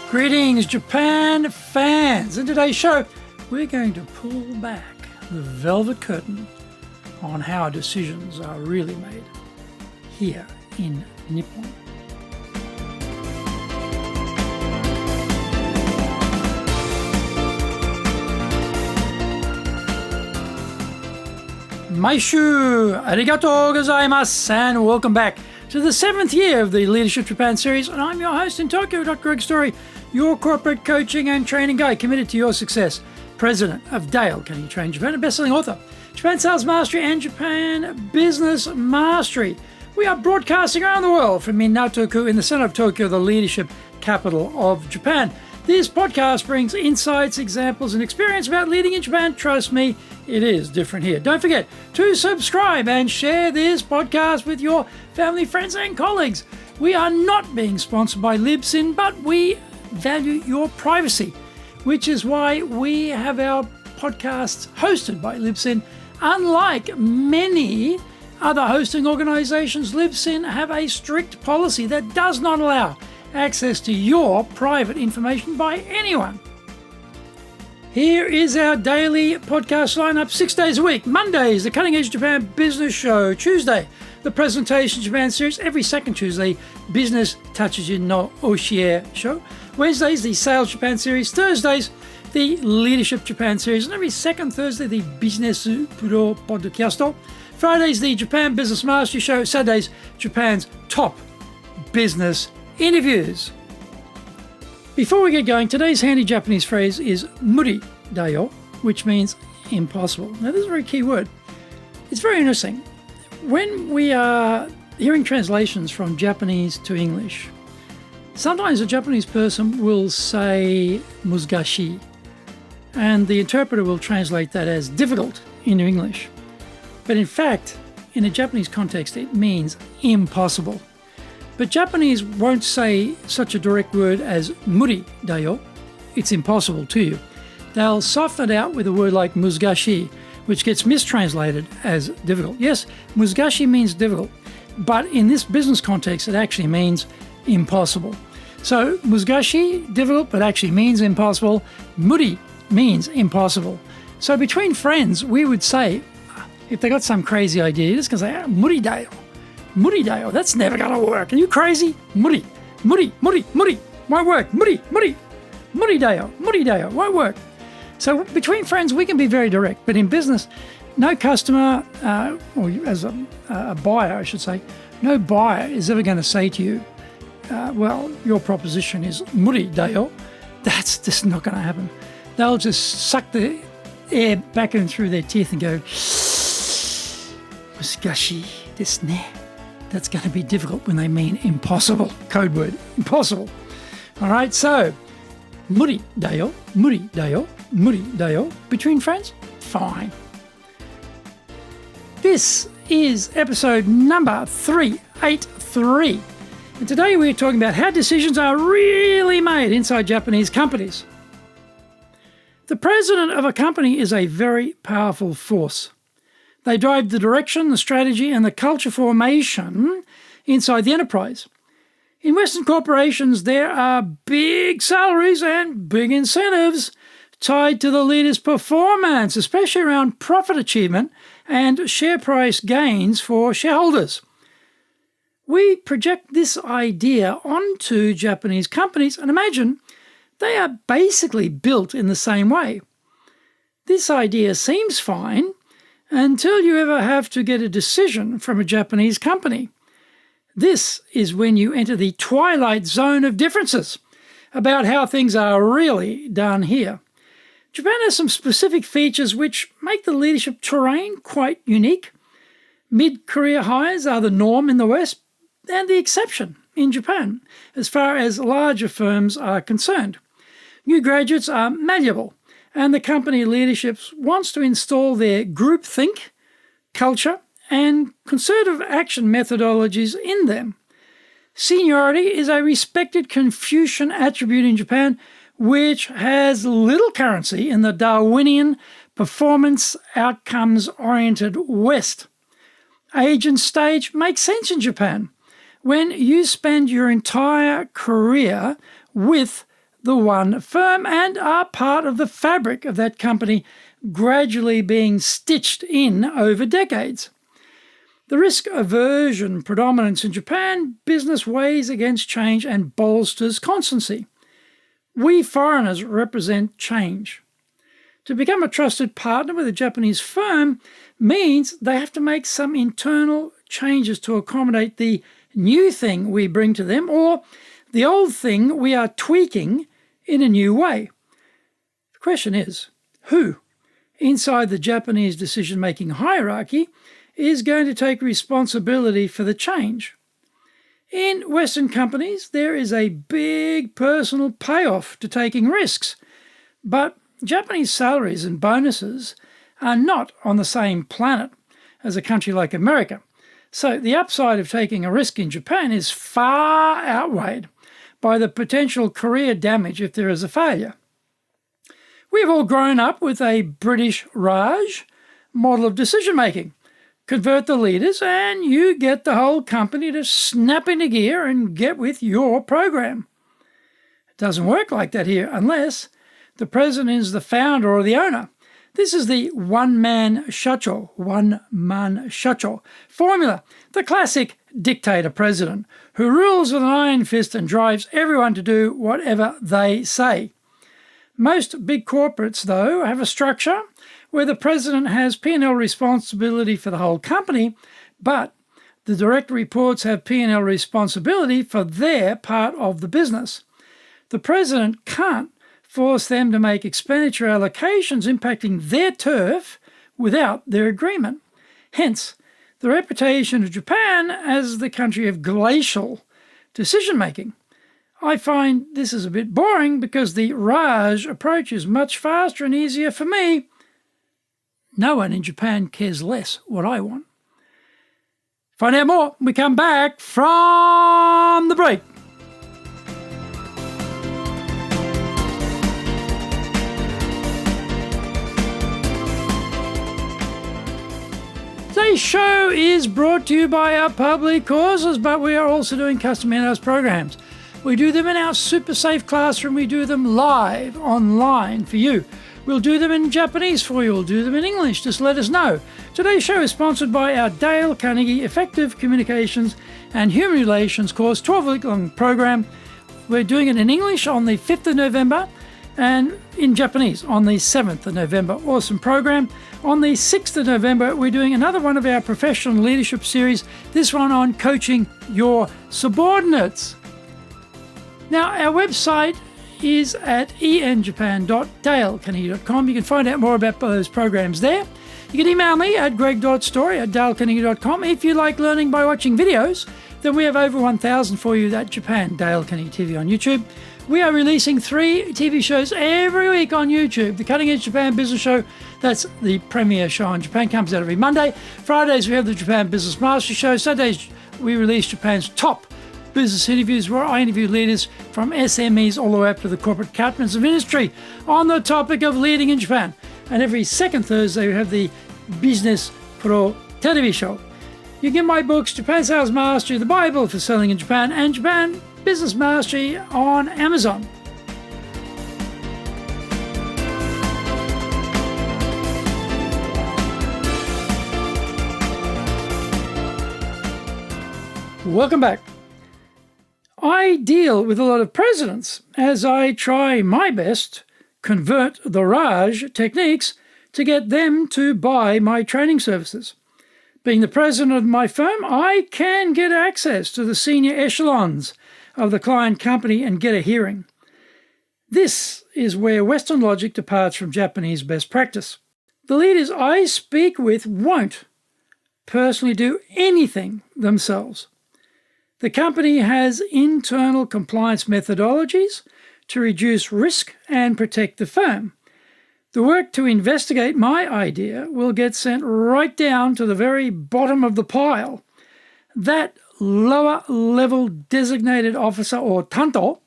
Greetings, Japan fans! In today's show, we're going to pull back the velvet curtain on how decisions are really made here in Nippon. Maishu, arigatou gozaimasu, and welcome back to the 7th year of the Leadership Japan series, and I'm your host in Tokyo, Dr. Greg Story, your corporate coaching and training guy committed to your success, president of Dale Can You Train Japan, and best-selling author, Japan Sales Mastery and Japan Business Mastery. We are broadcasting around the world from Minato-ku in the center of Tokyo, the leadership capital of Japan. This podcast brings insights, examples, and experience about leading in Japan. Trust me, it is different here. Don't forget to subscribe and share this podcast with your family, friends, and colleagues. We are not being sponsored by Libsyn, but we value your privacy, which is why we have our podcasts hosted by Libsyn. Unlike many other hosting organizations, Libsyn have a strict policy that does not allow access to your private information by anyone. Here is our daily podcast lineup 6 days a week. Mondays, the Cutting Edge Japan Business Show. Tuesday, the Presentation Japan series. Every second Tuesday, Business Touches You no Oshie show. Wednesdays, the Sales Japan series. Thursdays, the Leadership Japan series. And every second Thursday, the Business Puro Podcast. Fridays, the Japan Business Mastery show. Saturdays, Japan's top business interviews. Before we get going, today's handy Japanese phrase is muri dayo, which means impossible. Now, this is a very key word. It's very interesting. When we are hearing translations from Japanese to English, sometimes a Japanese person will say muzugashi, and the interpreter will translate that as difficult into English. But in fact, in a Japanese context, it means impossible. But Japanese won't say such a direct word as muri dayo. It's impossible to you. They'll soften it out with a word like muzugashi, which gets mistranslated as difficult. Yes, muzugashi means difficult, but in this business context, it actually means impossible. So muzugashi, difficult, but actually means impossible. Muri means impossible. So between friends, we would say, if they got some crazy idea, you're just going to say, muri dayo. Muri dayo, that's never going to work. Are you crazy? Muri won't work. Muri dayo, won't work. So between friends, we can be very direct. But in business, no customer, or as a buyer, I should say, no buyer is ever going to say to you, well, your proposition is muri dayo. That's just not going to happen. They'll just suck the air back in through their teeth and go, muzugashi desu ne. That's going to be difficult when they mean impossible. Code word, impossible. All right, so muri dayo. Between friends, fine. This is episode number 383. And today we're talking about how decisions are really made inside Japanese companies. The president of a company is a very powerful force. They drive the direction, the strategy, and the culture formation inside the enterprise. In Western corporations, there are big salaries and big incentives tied to the leader's performance, especially around profit achievement and share price gains for shareholders. We project this idea onto Japanese companies and imagine they are basically built in the same way. This idea seems fine until you ever have to get a decision from a Japanese company. This is when you enter the twilight zone of differences about how things are really done here. Japan has some specific features which make the leadership terrain quite unique. Mid-career hires are the norm in the West and the exception in Japan, as far as larger firms are concerned. New graduates are malleable, and the company leadership wants to install their groupthink, culture, and concerted action methodologies in them. Seniority is a respected Confucian attribute in Japan, which has little currency in the Darwinian, performance outcomes-oriented West. Age and stage make sense in Japan. When you spend your entire career with the one firm and are part of the fabric of that company gradually being stitched in over decades. The risk aversion predominance in Japan, business weighs against change and bolsters constancy. We foreigners represent change. To become a trusted partner with a Japanese firm means they have to make some internal changes to accommodate the new thing we bring to them or the old thing we are tweaking in a new way. The question is, who inside the Japanese decision-making hierarchy is going to take responsibility for the change? In Western companies, there is a big personal payoff to taking risks, but Japanese salaries and bonuses are not on the same planet as a country like America. So the upside of taking a risk in Japan is far outweighed by the potential career damage if there is a failure. We've all grown up with a British Raj model of decision-making. Convert the leaders and you get the whole company to snap into gear and get with your program. It doesn't work like that here unless the president is the founder or the owner. This is the one-man shacho formula, the classic dictator president who rules with an iron fist and drives everyone to do whatever they say. Most big corporates, though, have a structure where the president has P&L responsibility for the whole company, but the direct reports have P&L responsibility for their part of the business. The president can't force them to make expenditure allocations impacting their turf without their agreement. Hence, the reputation of Japan as the country of glacial decision-making. I find this is a bit boring because the Raj approach is much faster and easier for me. No one in Japan cares less what I want. Find out more when we come back from the break. Today's show is brought to you by our public courses, but we are also doing custom in-house programs. We do them in our super safe classroom. We do them live online for you. We'll do them in Japanese for you. We'll do them in English. Just let us know. Today's show is sponsored by our Dale Carnegie Effective Communications and Human Relations course, 12-week-long program. We're doing it in English on the 5th of November and in Japanese on the 7th of November. Awesome program. On the 6th of November, we're doing another one of our professional leadership series, this one on coaching your subordinates. Now, our website is at enjapan.dalecarnegie.com. You can find out more about those programs there. You can email me at greg.story@dalecarnegie.com. If you like learning by watching videos, then we have over 1,000 for you at Japan Dale Carnegie TV on YouTube. We are releasing 3 TV shows every week on YouTube. The Cutting Edge Japan Business Show, that's the premier show in Japan, comes out every Monday. Fridays, we have the Japan Business Mastery Show. Saturdays, we release Japan's top business interviews where I interview leaders from SMEs all the way up to the corporate captains of industry on the topic of leading in Japan. And every second Thursday, we have the Business Pro TV Show. You get my books, Japan Sales Mastery, The Bible for Selling in Japan, and Japan Business Mastery on Amazon. Welcome back. I deal with a lot of presidents as I try my best convert the Raj techniques to get them to buy my training services. Being the president of my firm, I can get access to the senior echelons of the client company and get a hearing. This is where Western logic departs from Japanese best practice. The leaders I speak with won't personally do anything themselves. The company has internal compliance methodologies to reduce risk and protect the firm. The work to investigate my idea will get sent right down to the very bottom of the pile. That lower-level designated officer, or tanto,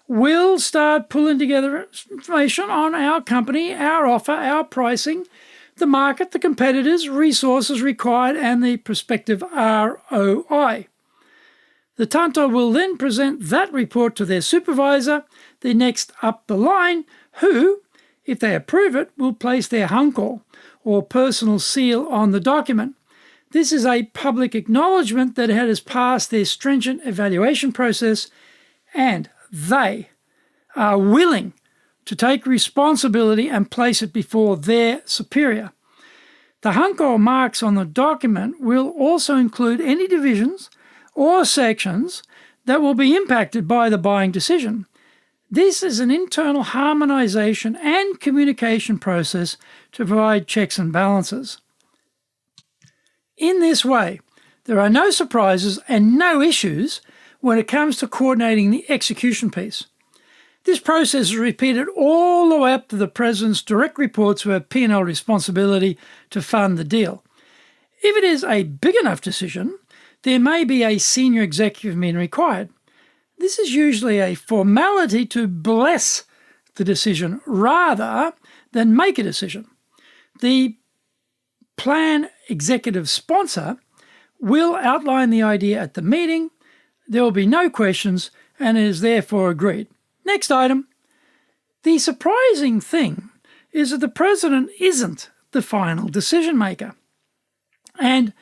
will start pulling together information on our company, our offer, our pricing, the market, the competitors, resources required, and the prospective ROI. The Tanto will then present that report to their supervisor, the next up the line, who, if they approve it, will place their hanko, or personal seal, on the document. This is a public acknowledgement that it has passed their stringent evaluation process, and they are willing to take responsibility and place it before their superior. The hanko marks on the document will also include any divisions or sections that will be impacted by the buying decision. This is an internal harmonization and communication process to provide checks and balances. In this way, there are no surprises and no issues when it comes to coordinating the execution piece. This process is repeated all the way up to the President's direct reports who have P&L responsibility to fund the deal. If it is a big enough decision, there may be a senior executive meeting required. This is usually a formality to bless the decision rather than make a decision. The plan executive sponsor will outline the idea at the meeting. There will be no questions and it is therefore agreed. Next item. The surprising thing is that the President isn't the final decision maker. And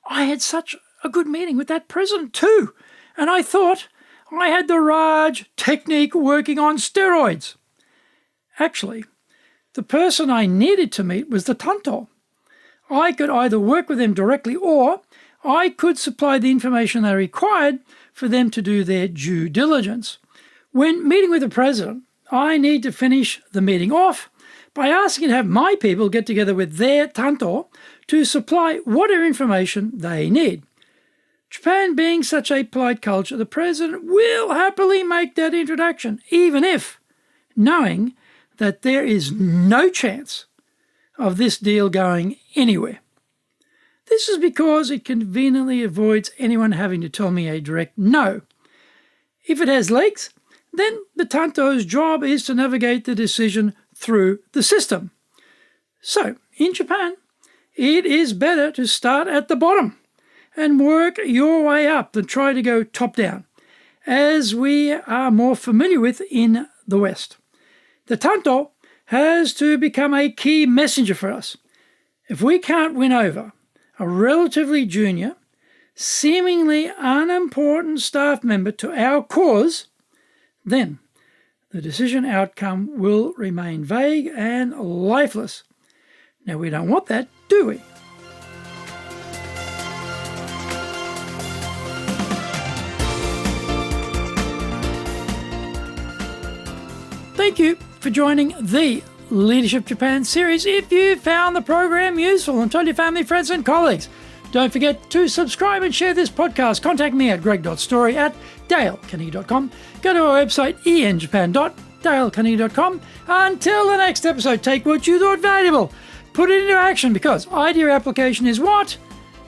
I had such a good meeting with that President too. And I thought I had the Raj technique working on steroids. Actually, the person I needed to meet was the Tanto. I could either work with them directly or I could supply the information they required for them to do their due diligence. When meeting with the President, I need to finish the meeting off by asking to have my people get together with their Tanto to supply whatever information they need. Japan being such a polite culture, the President will happily make that introduction, even if knowing that there is no chance of this deal going anywhere. This is because it conveniently avoids anyone having to tell me a direct no. If it has legs, then the Tanto's job is to navigate the decision through the system. So, in Japan, it is better to start at the bottom and work your way up than try to go top down, as we are more familiar with in the West. The Tanto has to become a key messenger for us. If we can't win over a relatively junior, seemingly unimportant staff member to our cause, then the decision outcome will remain vague and lifeless. Now, we don't want that, do we? Thank you for joining the Leadership Japan series. If you found the program useful and told your family, friends and colleagues, don't forget to subscribe and share this podcast. Contact me at greg.story@dalecarnegie.com. Go to our website, enjapan.dalecarnegie.com. Until the next episode, take what you thought valuable, put it into action, because idea application is what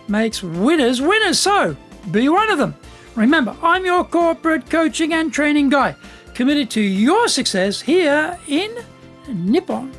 makes winners winners. So be one of them. Remember, I'm your corporate coaching and training guy, committed to your success here in Nippon.